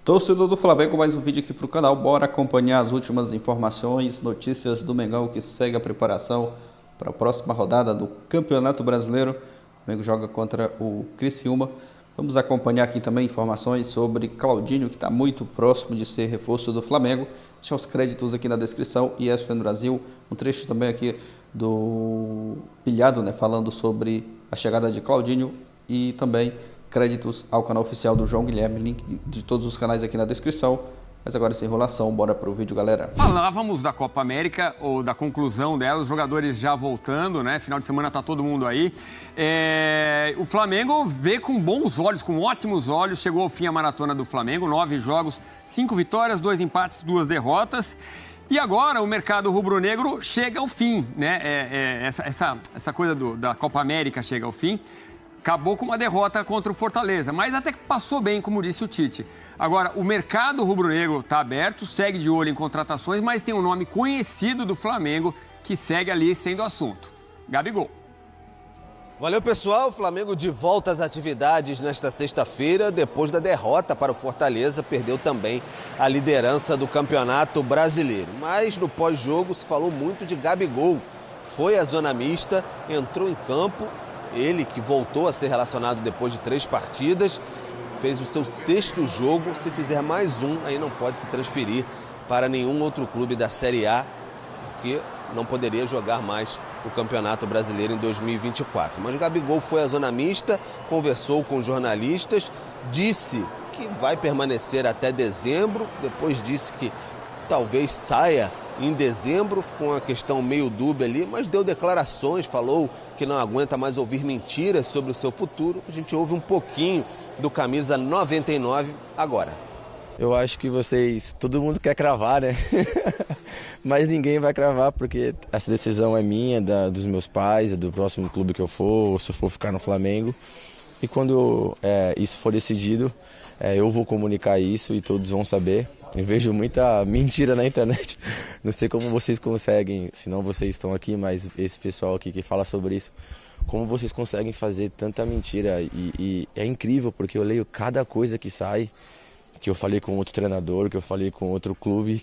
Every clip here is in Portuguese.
Torcedor do Flamengo, mais um vídeo aqui para o canal. Bora acompanhar as últimas informações, notícias do Mengão, que segue a preparação para a próxima rodada do Campeonato Brasileiro. O Flamengo joga contra o Criciúma. Vamos acompanhar aqui também informações sobre Claudinho, que está muito próximo de ser reforço do Flamengo. Deixa os créditos aqui na descrição. E ESPN Brasil, um trecho também aqui do Pilhado, né, falando sobre a chegada de Claudinho e também créditos ao canal oficial do João Guilherme, link de todos os canais aqui na descrição. Mas agora sem enrolação, bora pro vídeo, galera. Falávamos da Copa América, ou da conclusão dela, os jogadores já voltando, né? Final de semana tá todo mundo aí. O Flamengo vê com bons olhos, com ótimos olhos, chegou ao fim a maratona do Flamengo, 9 jogos, 5 vitórias, 2 empates, 2 derrotas. E agora o mercado rubro-negro chega ao fim, né? Essa coisa da Copa América chega ao fim. Acabou com uma derrota contra o Fortaleza, mas até que passou bem, como disse o Tite. Agora, o mercado rubro-negro está aberto, segue de olho em contratações, mas tem um nome conhecido do Flamengo que segue ali sendo assunto. Gabigol. Valeu, pessoal. O Flamengo de volta às atividades nesta sexta-feira. Depois da derrota para o Fortaleza, perdeu também a liderança do Campeonato Brasileiro. Mas no pós-jogo se falou muito de Gabigol. Foi à zona mista, entrou em campo. Ele que voltou a ser relacionado depois de 3 partidas, fez o seu 6º jogo. Se fizer mais um, aí não pode se transferir para nenhum outro clube da Série A, porque não poderia jogar mais o Campeonato Brasileiro em 2024. Mas o Gabigol foi à zona mista, conversou com jornalistas, disse que vai permanecer até dezembro, depois disse que talvez saia em dezembro, ficou uma questão meio dúbia ali, mas deu declarações, falou que não aguenta mais ouvir mentiras sobre o seu futuro. A gente ouve um pouquinho do camisa 99 agora. Eu acho que todo mundo quer cravar, né? Mas ninguém vai cravar, porque essa decisão é minha, dos meus pais, é do próximo clube que eu for, ou se eu for ficar no Flamengo. E quando isso for decidido, eu vou comunicar isso e todos vão saber. Eu vejo muita mentira na internet, não sei como vocês conseguem, se não vocês estão aqui, mas esse pessoal aqui que fala sobre isso, como vocês conseguem fazer tanta mentira, e é incrível, porque eu leio cada coisa que sai, que eu falei com outro treinador, que eu falei com outro clube,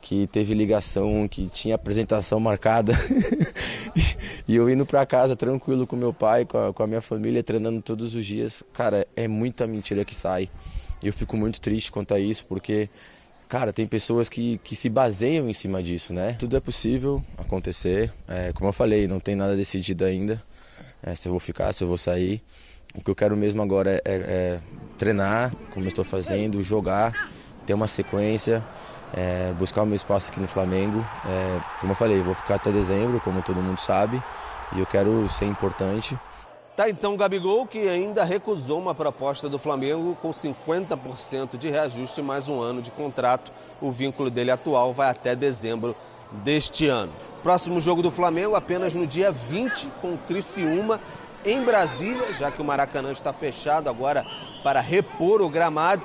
que teve ligação, que tinha apresentação marcada, e eu indo para casa tranquilo com meu pai, com a minha família, treinando todos os dias. Cara, é muita mentira que sai. Eu fico muito triste quanto a isso, porque, cara, tem pessoas que se baseiam em cima disso, né? Tudo é possível acontecer. Como eu falei, não tem nada decidido ainda, se eu vou ficar, se eu vou sair. O que eu quero mesmo agora é treinar, como eu estou fazendo, jogar, ter uma sequência, buscar o meu espaço aqui no Flamengo. Como eu falei, eu vou ficar até dezembro, como todo mundo sabe, e eu quero ser importante. Tá então o Gabigol, que ainda recusou uma proposta do Flamengo com 50% de reajuste e mais um ano de contrato. O vínculo dele atual vai até dezembro deste ano. Próximo jogo do Flamengo apenas no dia 20 com o Criciúma em Brasília, já que o Maracanã está fechado agora para repor o gramado.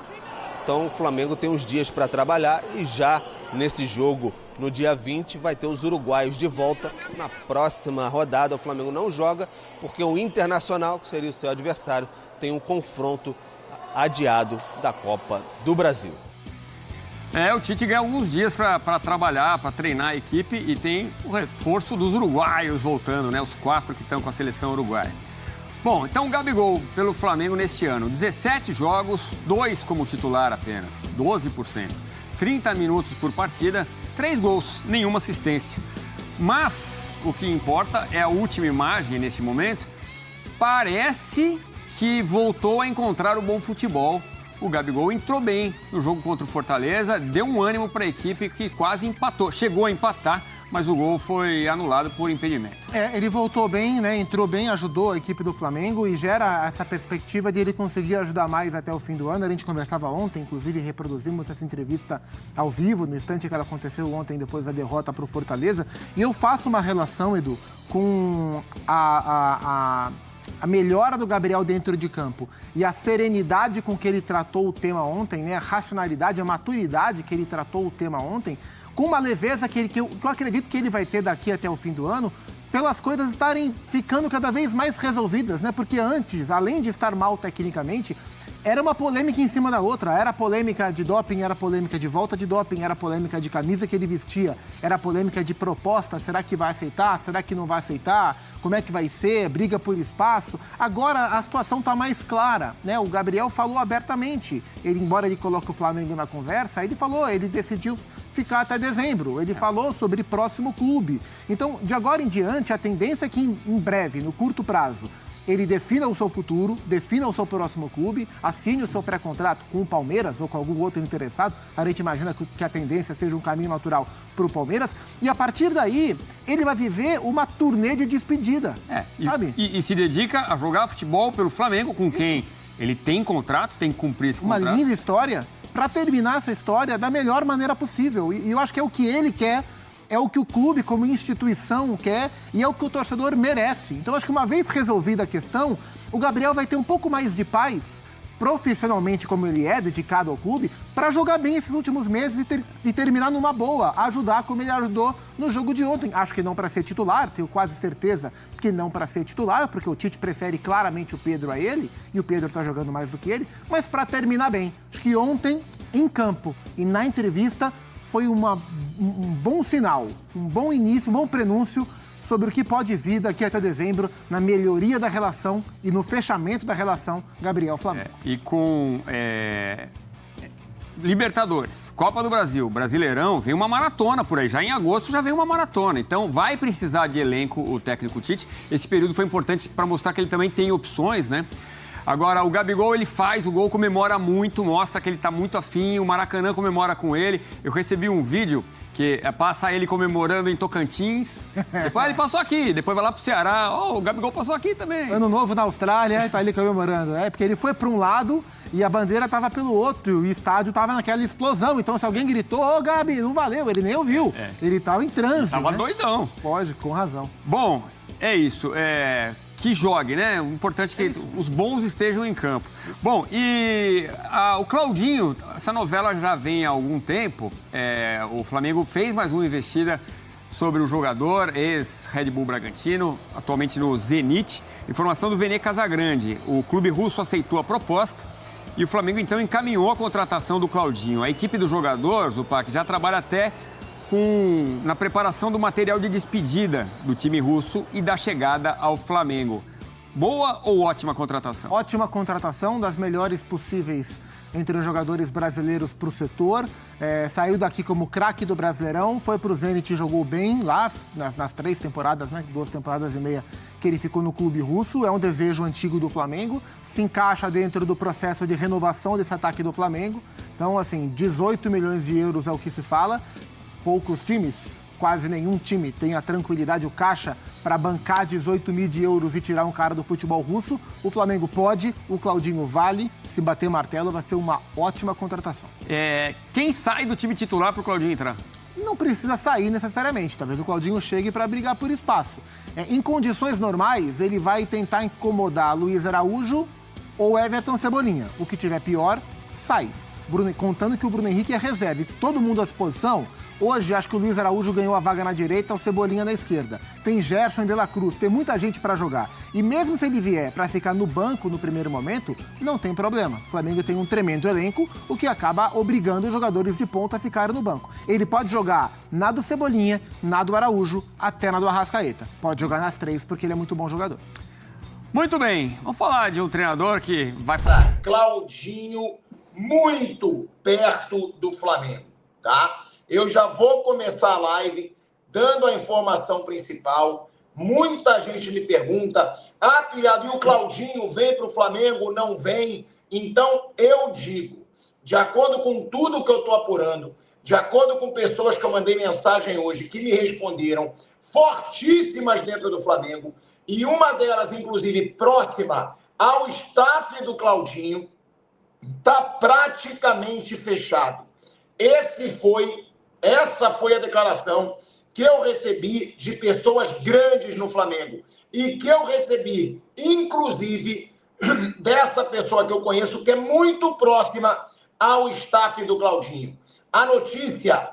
Então o Flamengo tem uns dias para trabalhar e já nesse jogo, no dia 20, vai ter os uruguaios de volta. Na próxima rodada, o Flamengo não joga, porque o Internacional, que seria o seu adversário, tem um confronto adiado da Copa do Brasil. O Tite ganha alguns dias para trabalhar, para treinar a equipe, e tem o reforço dos uruguaios voltando, né? Os 4 que estão com a seleção uruguaia. Bom, então o Gabigol pelo Flamengo neste ano, 17 jogos, 2 como titular apenas, 12%. 30 minutos por partida, 3 gols, nenhuma assistência. Mas o que importa é a última imagem neste momento. Parece que voltou a encontrar o bom futebol. O Gabigol entrou bem no jogo contra o Fortaleza, deu um ânimo para a equipe que quase empatou. Chegou a empatar, mas o gol foi anulado por impedimento. Ele voltou bem, né? Entrou bem, ajudou a equipe do Flamengo e gera essa perspectiva de ele conseguir ajudar mais até o fim do ano. A gente conversava ontem, inclusive reproduzimos essa entrevista ao vivo, no instante que ela aconteceu ontem, depois da derrota para o Fortaleza. E eu faço uma relação, Edu, com a melhora do Gabriel dentro de campo e a serenidade com que ele tratou o tema ontem, né? A racionalidade, a maturidade que ele tratou o tema ontem, com uma leveza que eu acredito que ele vai ter daqui até o fim do ano, pelas coisas estarem ficando cada vez mais resolvidas, né? Porque antes, além de estar mal tecnicamente, era uma polêmica em cima da outra. Era polêmica de doping, era polêmica de volta de doping, era polêmica de camisa que ele vestia, era polêmica de proposta. Será que vai aceitar? Será que não vai aceitar? Como é que vai ser? Briga por espaço. Agora a situação está mais clara, né? O Gabriel falou abertamente. Ele, embora ele coloque o Flamengo na conversa, ele decidiu ficar até dezembro. Ele falou sobre próximo clube. Então, de agora em diante, a tendência é que em breve, no curto prazo, ele defina o seu futuro, defina o seu próximo clube, assine o seu pré-contrato com o Palmeiras ou com algum outro interessado. A gente imagina que a tendência seja um caminho natural para o Palmeiras. E a partir daí, ele vai viver uma turnê de despedida, sabe? E se dedica a jogar futebol pelo Flamengo, com quem ele tem contrato, tem que cumprir esse contrato. Uma linda história, para terminar essa história da melhor maneira possível. E eu acho que é o que ele quer. É o que o clube, como instituição, quer e é o que o torcedor merece. Então, acho que uma vez resolvida a questão, o Gabriel vai ter um pouco mais de paz, profissionalmente como ele é, dedicado ao clube, para jogar bem esses últimos meses e terminar numa boa, ajudar como ele ajudou no jogo de ontem. Acho que não para ser titular, tenho quase certeza que não para ser titular, porque o Tite prefere claramente o Pedro a ele, e o Pedro está jogando mais do que ele, mas para terminar bem. Acho que ontem, em campo e na entrevista, foi um bom sinal, um bom início, um bom prenúncio sobre o que pode vir daqui até dezembro na melhoria da relação e no fechamento da relação Gabriel-Flamengo. E com Libertadores, Copa do Brasil, Brasileirão, vem uma maratona por aí. Já em agosto já vem uma maratona. Então vai precisar de elenco o técnico Tite. Esse período foi importante para mostrar que ele também tem opções, né? Agora, o Gabigol, ele faz o gol, comemora muito, mostra que ele tá muito afim, o Maracanã comemora com ele. Eu recebi um vídeo que passa ele comemorando em Tocantins. Depois ele passou aqui, depois vai lá pro Ceará. O Gabigol passou aqui também. Ano Novo na Austrália, tá ali comemorando. Porque ele foi para um lado e a bandeira tava pelo outro, e o estádio tava naquela explosão. Então, se alguém gritou, Gabi, não valeu, ele nem ouviu. Ele tava em transe. Tava doidão. Pode, com razão. Bom, é isso. Que jogue, né? O importante é que os bons estejam em campo. Bom, e o Claudinho, essa novela já vem há algum tempo. O Flamengo fez mais uma investida sobre o jogador, ex-Red Bull Bragantino, atualmente no Zenit. Informação do Vene Casagrande. O clube russo aceitou a proposta e o Flamengo, então, encaminhou a contratação do Claudinho. A equipe do jogador, Zupac, já trabalha até na preparação do material de despedida do time russo e da chegada ao Flamengo. Boa ou ótima contratação? Ótima contratação, das melhores possíveis entre os jogadores brasileiros para o setor. Saiu daqui como craque do Brasileirão, foi para o Zenit e jogou bem lá nas 3 temporadas, né? 2 temporadas e meia que ele ficou no clube russo. É um desejo antigo do Flamengo, se encaixa dentro do processo de renovação desse ataque do Flamengo. Então, assim, 18 milhões de euros é o que se fala. Poucos times, quase nenhum time tem a tranquilidade, o caixa, para bancar 18 mil de euros e tirar um cara do futebol russo. O Flamengo pode, o Claudinho vale. Se bater martelo, vai ser uma ótima contratação. Quem sai do time titular para o Claudinho entrar? Não precisa sair necessariamente. Talvez o Claudinho chegue para brigar por espaço. Em condições normais, ele vai tentar incomodar Luiz Araújo ou Everton Cebolinha. O que tiver pior, sai. Contando que o Bruno Henrique é reserva. Todo mundo à disposição. Hoje, acho que o Luiz Araújo ganhou a vaga na direita, o Cebolinha na esquerda. Tem Gerson e De La Cruz, tem muita gente para jogar. E mesmo se ele vier para ficar no banco no primeiro momento, não tem problema. O Flamengo tem um tremendo elenco, o que acaba obrigando os jogadores de ponta a ficarem no banco. Ele pode jogar na do Cebolinha, na do Araújo, até na do Arrascaeta. Pode jogar nas 3, porque ele é muito bom jogador. Muito bem, vamos falar de um treinador que vai falar. Claudinho, muito perto do Flamengo, tá? Eu já vou começar a live dando a informação principal. Muita gente me pergunta, Pilhado, e o Claudinho vem para o Flamengo, não vem? Então, eu digo, de acordo com tudo que eu estou apurando, de acordo com pessoas que eu mandei mensagem hoje, que me responderam, fortíssimas dentro do Flamengo, e uma delas, inclusive, próxima ao staff do Claudinho, está praticamente fechado. Essa foi a declaração que eu recebi de pessoas grandes no Flamengo e que eu recebi, inclusive, dessa pessoa que eu conheço, que é muito próxima ao staff do Claudinho. A notícia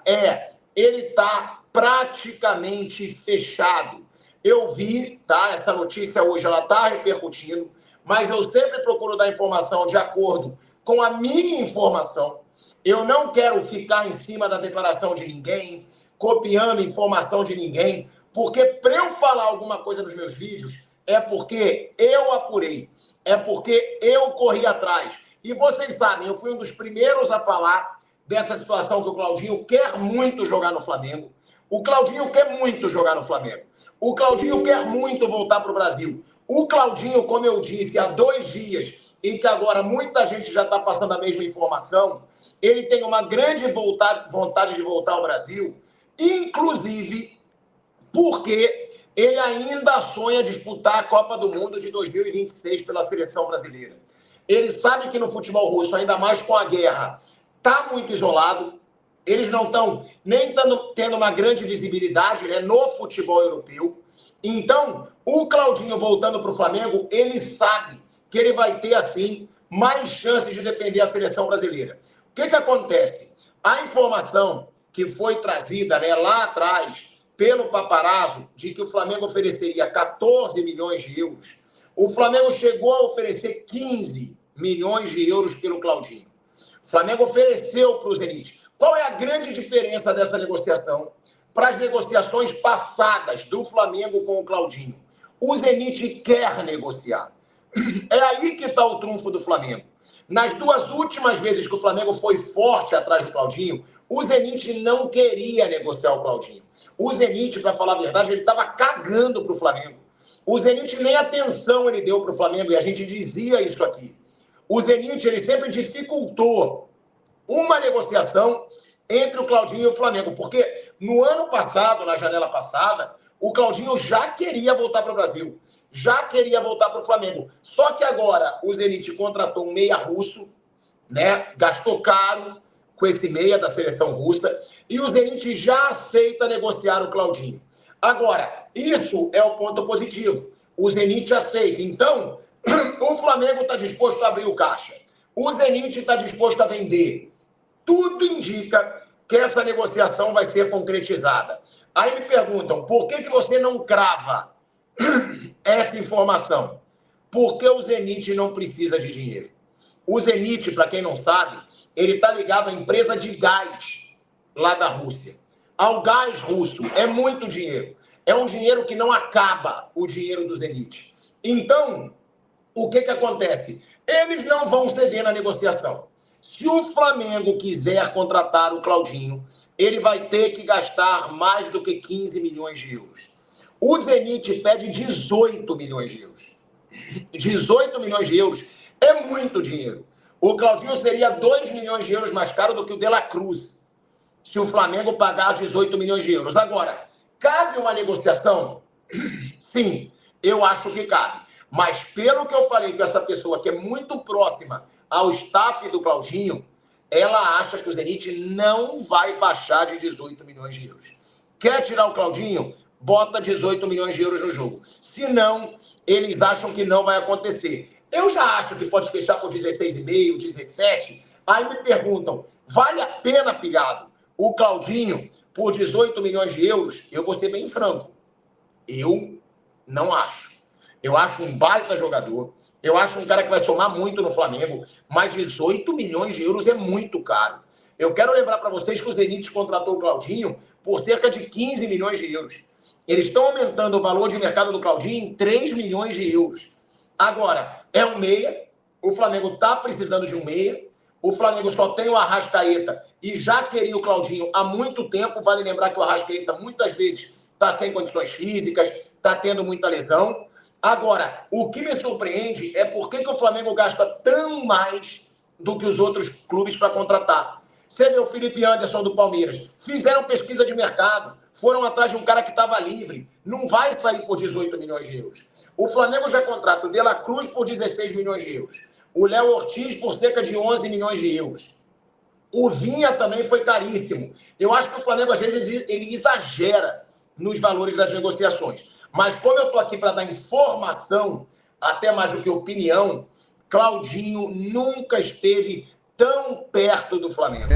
ele está praticamente fechado. Eu vi, tá? Essa notícia hoje ela está repercutindo. mas eu sempre procuro dar informação de acordo com a minha informação. Eu não quero ficar em cima da declaração de ninguém, copiando informação de ninguém, porque para eu falar alguma coisa nos meus vídeos, é porque eu apurei, é porque eu corri atrás. E vocês sabem, eu fui um dos primeiros a falar dessa situação que o Claudinho quer muito jogar no Flamengo. O Claudinho quer muito jogar no Flamengo. O Claudinho quer muito voltar para o Brasil. O Claudinho, como eu disse, há 2 dias, e que agora muita gente já está passando a mesma informação, ele tem uma grande vontade de voltar ao Brasil, inclusive porque ele ainda sonha disputar a Copa do Mundo de 2026 pela seleção brasileira. Ele sabe que no futebol russo, ainda mais com a guerra, está muito isolado. Eles não estão nem tendo uma grande visibilidade, né, no futebol europeu. Então, o Claudinho voltando para o Flamengo, ele sabe que ele vai ter, assim, mais chances de defender a seleção brasileira. O que acontece? A informação que foi trazida, né, lá atrás pelo paparazzo de que o Flamengo ofereceria 14 milhões de euros, o Flamengo chegou a oferecer 15 milhões de euros pelo Claudinho. O Flamengo ofereceu para o Zenit. Qual é a grande diferença dessa negociação para as negociações passadas do Flamengo com o Claudinho? O Zenit quer negociar. É aí que está o trunfo do Flamengo. Nas 2 últimas vezes que o Flamengo foi forte atrás do Claudinho, o Zenit não queria negociar o Claudinho. O Zenit, para falar a verdade, ele estava cagando para o Flamengo. O Zenit nem atenção ele deu para o Flamengo, e a gente dizia isso aqui. O Zenit, ele sempre dificultou uma negociação entre o Claudinho e o Flamengo, porque no ano passado, na janela passada, o Claudinho já queria voltar para o Brasil, já queria voltar para o Flamengo. Só que agora o Zenit contratou um meia russo, né? Gastou caro com esse meia da seleção russa, e o Zenit já aceita negociar o Claudinho. Agora, isso é o ponto positivo. O Zenit aceita. Então, o Flamengo está disposto a abrir o caixa. O Zenit está disposto a vender. Tudo indica que essa negociação vai ser concretizada. Aí me perguntam, por que você não crava essa informação? Porque o Zenit não precisa de dinheiro. O Zenit, para quem não sabe, ele está ligado à empresa de gás lá da Rússia. Ao gás russo. É muito dinheiro. É um dinheiro que não acaba, o dinheiro do Zenit. Então, o que acontece? Eles não vão ceder na negociação. Se o Flamengo quiser contratar o Claudinho, ele vai ter que gastar mais do que 15 milhões de euros. O Zenit pede 18 milhões de euros. 18 milhões de euros é muito dinheiro. O Claudinho seria 2 milhões de euros mais caro do que o De La Cruz, se o Flamengo pagar 18 milhões de euros. Agora, cabe uma negociação? Sim, eu acho que cabe. Mas pelo que eu falei com essa pessoa que é muito próxima ao staff do Claudinho, ela acha que o Zenit não vai baixar de 18 milhões de euros. Quer tirar o Claudinho? Bota 18 milhões de euros no jogo. Se não, eles acham que não vai acontecer. Eu já acho que pode fechar por 16,5, 17. Aí me perguntam, vale a pena, pilhado, o Claudinho por 18 milhões de euros? Eu vou ser bem franco. Eu não acho. Eu acho um baita jogador. Eu acho um cara que vai somar muito no Flamengo. Mas 18 milhões de euros é muito caro. Eu quero lembrar para vocês que o Zenit contratou o Claudinho por cerca de 15 milhões de euros. Eles estão aumentando o valor de mercado do Claudinho em 3 milhões de euros. Agora, é um meia. O Flamengo está precisando de um meia. O Flamengo só tem o Arrascaeta e já queria o Claudinho há muito tempo. Vale lembrar que o Arrascaeta muitas vezes está sem condições físicas, está tendo muita lesão. Agora, o que me surpreende é por que o Flamengo gasta tão mais do que os outros clubes para contratar. Você vê o Felipe Anderson do Palmeiras. Fizeram pesquisa de mercado. Foram atrás de um cara que estava livre. Não vai sair por 18 milhões de euros. O Flamengo já contrata o De La Cruz por 16 milhões de euros. O Léo Ortiz por cerca de 11 milhões de euros. O Vinha também foi caríssimo. Eu acho que o Flamengo, às vezes, ele exagera nos valores das negociações. Mas como eu estou aqui para dar informação, até mais do que opinião, Claudinho nunca esteve tão perto do Flamengo.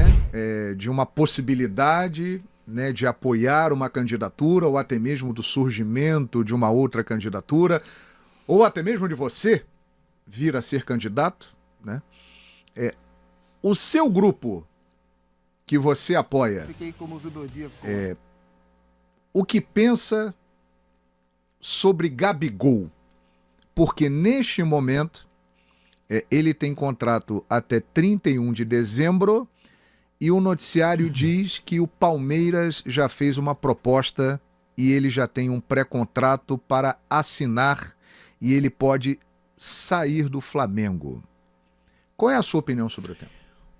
De uma possibilidade, né, de apoiar uma candidatura, ou até mesmo do surgimento de uma outra candidatura, ou até mesmo de você vir a ser candidato, né? O seu grupo que você apoia, Fiquei como o Zubeldia. o que pensa sobre Gabigol? Porque neste momento ele tem contrato até 31 de dezembro e o noticiário diz que o Palmeiras já fez uma proposta e ele já tem um pré-contrato para assinar e ele pode sair do Flamengo. Qual é a sua opinião sobre o tema?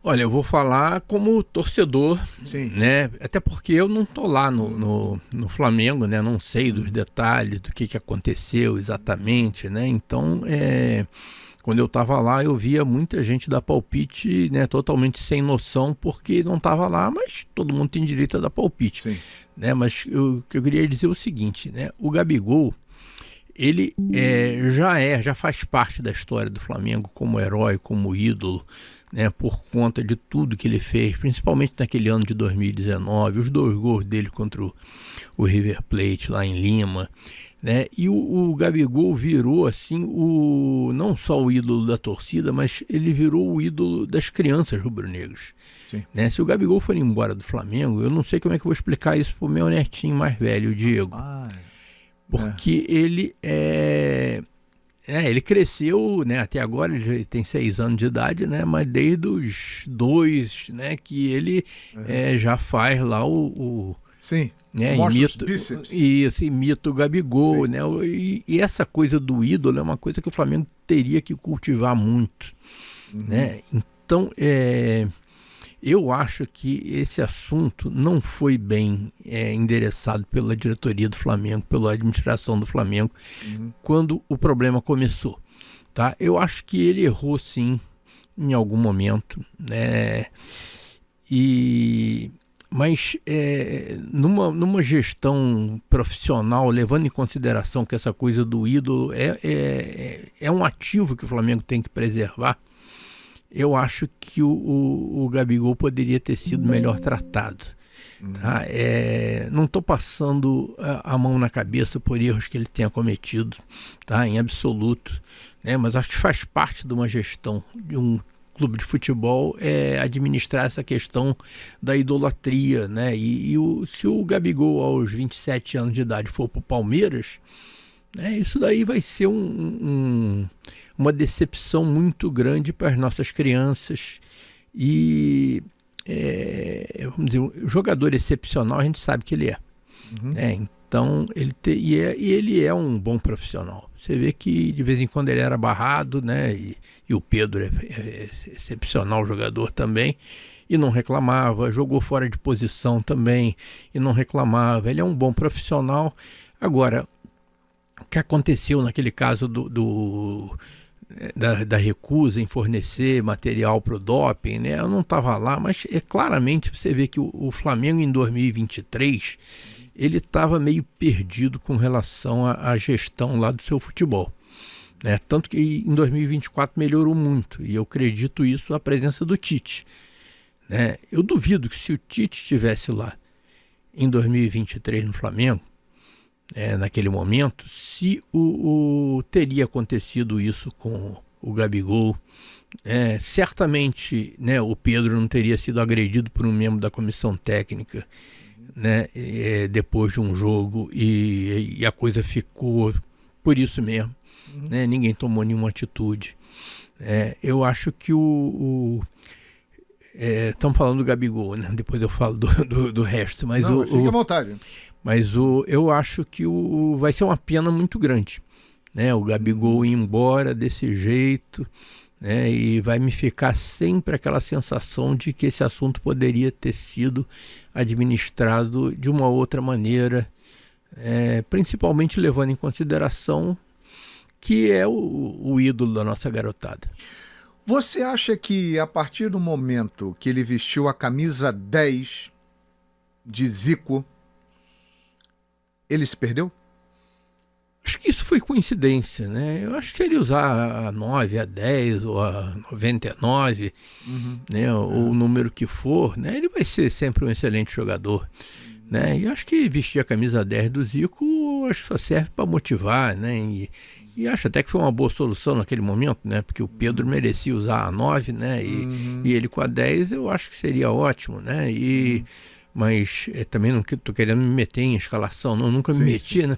Olha, eu vou falar como torcedor, Sim. né? Até porque eu não tô lá no Flamengo, né? Não sei dos detalhes do que aconteceu exatamente, né? Então, quando eu estava lá, eu via muita gente dar palpite, né? Totalmente sem noção, porque não estava lá, mas todo mundo tem direito a dar palpite. Sim. Né? Mas o que eu queria dizer é o seguinte, né? O Gabigol, ele já faz parte da história do Flamengo como herói, como ídolo, né, por conta de tudo que ele fez, principalmente naquele ano de 2019, os 2 gols dele contra o River Plate lá em Lima, né, e o Gabigol virou assim não só o ídolo da torcida, mas ele virou o ídolo das crianças rubro-negras. Né? Se o Gabigol for embora do Flamengo, eu não sei como é que eu vou explicar isso pro meu netinho mais velho, o Diego. Porque ele ele cresceu, né, até agora ele tem 6 anos de idade, né, mas desde os 2, né, que ele já faz lá Sim, né, mostra os bíceps. Isso, imita o Gabigol, Sim. né, e essa coisa do ídolo é uma coisa que o Flamengo teria que cultivar muito, né, então eu acho que esse assunto não foi bem endereçado pela diretoria do Flamengo, pela administração do Flamengo, quando o problema começou. Tá? Eu acho que ele errou sim, em algum momento, né? Mas numa gestão profissional, levando em consideração que essa coisa do ídolo é um ativo que o Flamengo tem que preservar, eu acho que o Gabigol poderia ter sido melhor tratado. Tá? Não estou passando a mão na cabeça por erros que ele tenha cometido, tá? Em absoluto, né? Mas acho que faz parte de uma gestão de um clube de futebol administrar essa questão da idolatria, né? Se o Gabigol aos 27 anos de idade for para o Palmeiras, isso daí vai ser uma decepção muito grande para as nossas crianças e, vamos dizer, um jogador excepcional a gente sabe que ele é. Né? Então, ele é um bom profissional. Você vê que de vez em quando ele era barrado, né? E o Pedro é excepcional jogador também, e não reclamava, jogou fora de posição também, e não reclamava. Ele é um bom profissional. Agora, o que aconteceu naquele caso da recusa em fornecer material para o doping, né? Eu não estava lá, mas claramente você vê que o Flamengo em 2023 ele estava meio perdido com relação à gestão lá do seu futebol, né? Tanto que em 2024 melhorou muito, e eu acredito isso a presença do Tite, né? Eu duvido que se o Tite estivesse lá em 2023 no Flamengo, naquele momento, se teria acontecido isso com o Gabigol, certamente, né, o Pedro não teria sido agredido por um membro da comissão técnica, né, depois de um jogo, e a coisa ficou por isso mesmo, né, ninguém tomou nenhuma atitude. Eu acho que estamos falando do Gabigol, né? Depois eu falo do resto, mas não, fique à vontade. Mas eu acho que vai ser uma pena muito grande, né? O Gabigol ir embora desse jeito, né? E vai me ficar sempre aquela sensação de que esse assunto poderia ter sido administrado de uma outra maneira, principalmente levando em consideração que é o ídolo da nossa garotada. Você acha que a partir do momento que ele vestiu a camisa 10 de Zico, ele se perdeu? Acho que isso foi coincidência, né? Eu acho que ele usar a 9, a 10 ou a 99, né? Ou o número que for, né? Ele vai ser sempre um excelente jogador, né? E acho que vestir a camisa 10 do Zico acho que só serve para motivar, né? E acho até que foi uma boa solução naquele momento, né? Porque o Pedro merecia usar a 9, né? E ele com a 10 eu acho que seria ótimo, né? Mas também não estou querendo me meter em escalação, não, nunca me meti, né?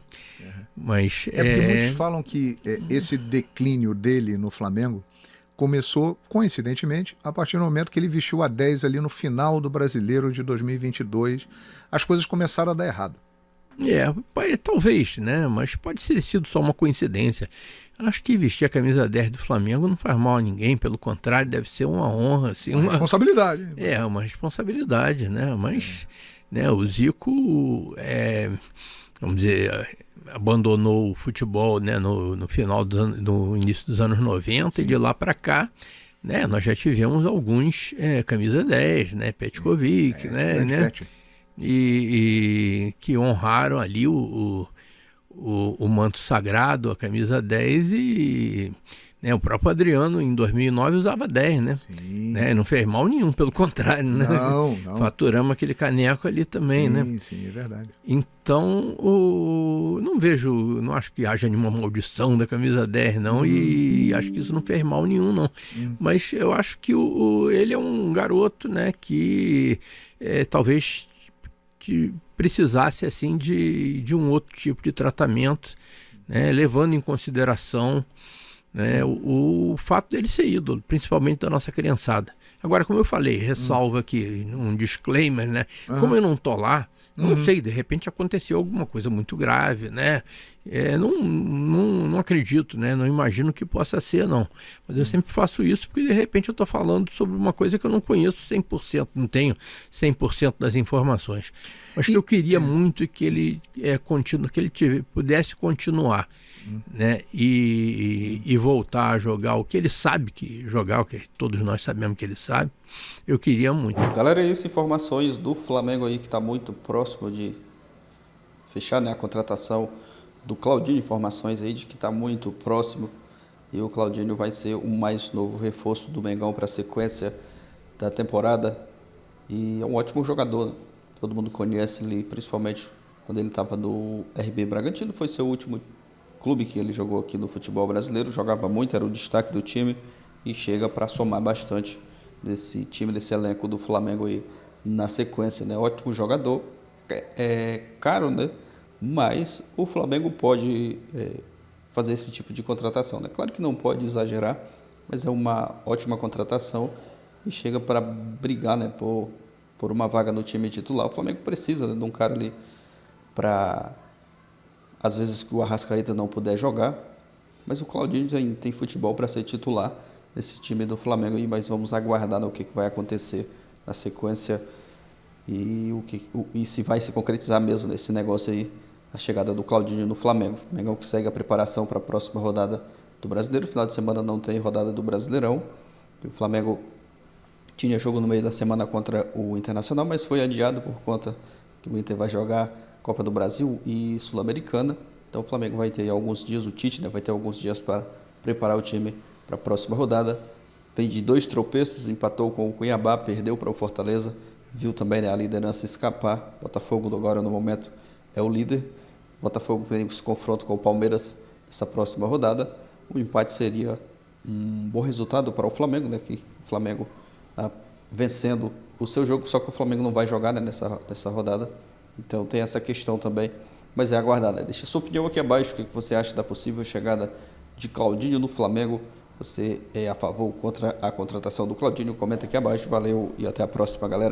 Mas, porque muitos falam que esse declínio dele no Flamengo começou, coincidentemente, a partir do momento que ele vestiu a 10 ali no final do Brasileiro de 2022. As coisas começaram a dar errado. Talvez, né? Mas pode ter sido só uma coincidência. Acho que vestir a camisa 10 do Flamengo não faz mal a ninguém, pelo contrário, deve ser uma honra. Assim, uma responsabilidade. Uma responsabilidade, né? Mas né, o Zico, vamos dizer, abandonou o futebol, né, no final no início dos anos 90. Sim. E de lá para cá, né, nós já tivemos alguns camisa 10, né? Petkovic, né? E que honraram ali o manto sagrado, a camisa 10, e né, o próprio Adriano em 2009 usava 10, né? Né? Não fez mal nenhum, pelo contrário, né? Não. Faturamos aquele caneco ali também, né? Sim, é verdade. Então, não acho que haja nenhuma maldição da camisa 10, não, e acho que isso não fez mal nenhum, não. Mas eu acho que ele é um garoto, né, que talvez precisasse assim de um outro tipo de tratamento, né, levando em consideração, né, o fato dele ser ídolo, principalmente da nossa criançada. Agora, como eu falei, ressalva aqui um disclaimer, né? Como eu não tô lá, não sei, de repente aconteceu alguma coisa muito grave, né? Não acredito, né? Não imagino que possa ser, não. Mas eu sempre faço isso porque, de repente, eu estou falando sobre uma coisa que eu não conheço 100%, não tenho 100% das informações. Mas que eu queria muito que ele pudesse continuar, né? E voltar a jogar o que ele sabe jogar, o que todos nós sabemos que ele sabe. Eu queria muito. Galera, isso, informações do Flamengo aí que está muito próximo de fechar, né, a contratação do Claudinho, informações aí de que está muito próximo, e o Claudinho vai ser o mais novo reforço do Mengão para a sequência da temporada, e é um ótimo jogador, né? Todo mundo conhece ele, principalmente quando ele estava no RB Bragantino, foi seu último clube que ele jogou aqui no futebol brasileiro, jogava muito, era o destaque do time e chega para somar bastante desse time, desse elenco do Flamengo aí na sequência, né? Ótimo jogador, caro, né? Mas o Flamengo pode fazer esse tipo de contratação, né? Claro que não pode exagerar, mas é uma ótima contratação e chega para brigar, né, por uma vaga no time titular. O Flamengo precisa, né, de um cara ali para, às vezes, que o Arrascaeta não puder jogar, mas o Claudinho tem futebol para ser titular nesse time do Flamengo, mas vamos aguardar, né, o que vai acontecer na sequência e se vai se concretizar mesmo nesse negócio aí, a chegada do Claudinho no Flamengo. O Mengão que segue a preparação para a próxima rodada do Brasileiro. Final de semana não tem rodada do Brasileirão. O Flamengo tinha jogo no meio da semana contra o Internacional, mas foi adiado por conta que o Inter vai jogar Copa do Brasil e Sul-Americana. Então o Flamengo vai ter alguns dias, o Tite, né, vai ter alguns dias para preparar o time para a próxima rodada. Vem de 2 tropeços, empatou com o Cuiabá, perdeu para o Fortaleza, viu também, né, a liderança escapar. Botafogo agora no momento é o líder. Botafogo vem esse confronto com o Palmeiras nessa próxima rodada. O empate seria um bom resultado para o Flamengo, né, que o Flamengo está vencendo o seu jogo, só que o Flamengo não vai jogar, né, nessa rodada. Então tem essa questão também, mas é aguardar, né? Deixe sua opinião aqui abaixo, o que você acha da possível chegada de Claudinho no Flamengo. Você é a favor ou contra a contratação do Claudinho? Comenta aqui abaixo. Valeu e até a próxima, galera.